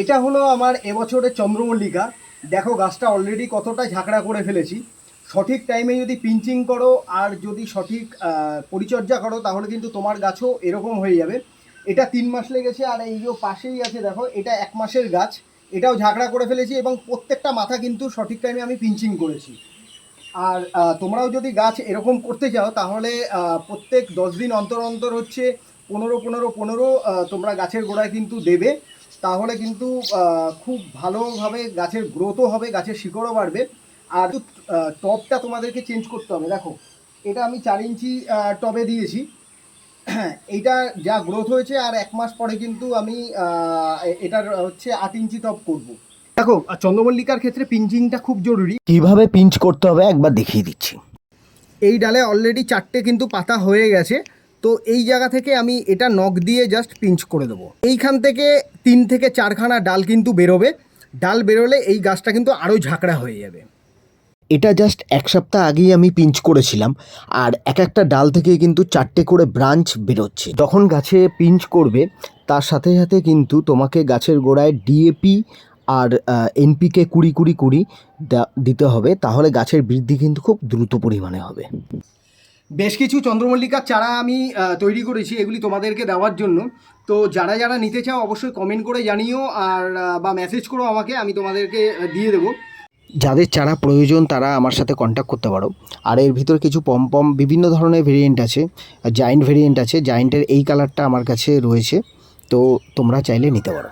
এটা হলো আমার এবছরের চন্দ্রমল্লিকা। দেখো গাছটা অলরেডি কতটা ঝাঁকড়া করে ফেলেছি। সঠিক টাইমে যদি পিঞ্চিং করো আর যদি সঠিক পরিচর্যা করো তাহলে কিন্তু তোমার গাছও এরকম হয়ে যাবে। এটা 3 মাস লেগেছে, আর এই যে পাশেই আছে দেখো, এটা 1 মাসের গাছ। এটাও ঝাঁকড়া করে ফেলেছি এবং প্রত্যেকটা মাথা কিন্তু সঠিক টাইমে আমি পিঞ্চিং করেছি। আর তোমরাও যদি গাছ এরকম করতে চাও তাহলে প্রত্যেক 10 দিন অন্তর অন্তর হচ্ছে 15-15-15 তোমরা গাছের গোড়ায় কিন্তু দেবে। তাহলে কিন্তু খুব ভালোভাবে গাছের গ্রোথও হবে, গাছের শিকড়ও বাড়বে। আর টবটা তোমাদেরকে চেঞ্জ করতে হবে। দেখো এটা আমি 4 ইঞ্চি টবে দিয়েছি। এইটা যা গ্রোথ হয়েছে, আর 1 মাস পরে কিন্তু আমি এটার হচ্ছে 8 ইঞ্চি টব করব। দেখো চন্দ্রমল্লিকার ক্ষেত্রে পিঞ্চিংটা খুব জরুরি। কিভাবে পিঞ্চ করতে হবে একবার দেখিয়ে দিচ্ছি। এই ডালে অলরেডি 4টে কিন্তু পাতা হয়ে গেছে। তো এই জায়গা থেকে আমি এটা নখ দিয়ে জাস্ট পিঞ্চ করে দেবো। এইখান থেকে 3 থেকে 4খানা ডাল কিন্তু বেরোবে। ডাল বেরোলে এই গাছটা কিন্তু আরও ঝাঁকড়া হয়ে যাবে। এটা জাস্ট 1 সপ্তাহ আগেই আমি পিঞ্চ করেছিলাম, আর এক একটা ডাল থেকে কিন্তু 4টে করে ব্রাঞ্চ বেরোচ্ছে। যখন গাছে পিঞ্চ করবে তার সাথে সাথে কিন্তু তোমাকে গাছের গোড়ায় ডিএপি আর এনপিকে 20-20-20 দিতে হবে, তাহলে গাছের বৃদ্ধি কিন্তু খুব দ্রুত পরিমাণে হবে। বেশ কিছু চন্দ্রমল্লিকার চারা আমি তৈরি করেছি এগুলি তোমাদেরকে দেওয়ার জন্য। তো যারা যারা নিতে চাও অবশ্যই কমেন্ট করে জানিও, আর বা মেসেজ করো আমাকে, আমি তোমাদেরকে দিয়ে দেবো। যাদের চারা প্রয়োজন তারা আমার সাথে কন্ট্যাক্ট করতে পারো। আর এর ভিতর কিছু পম বিভিন্ন ধরনের ভেরিয়েন্ট আছে, জায়েন্ট ভেরিয়েন্ট আছে। জায়েন্টের এই কালারটা আমার কাছে রয়েছে, তো তোমরা চাইলে নিতে পারো।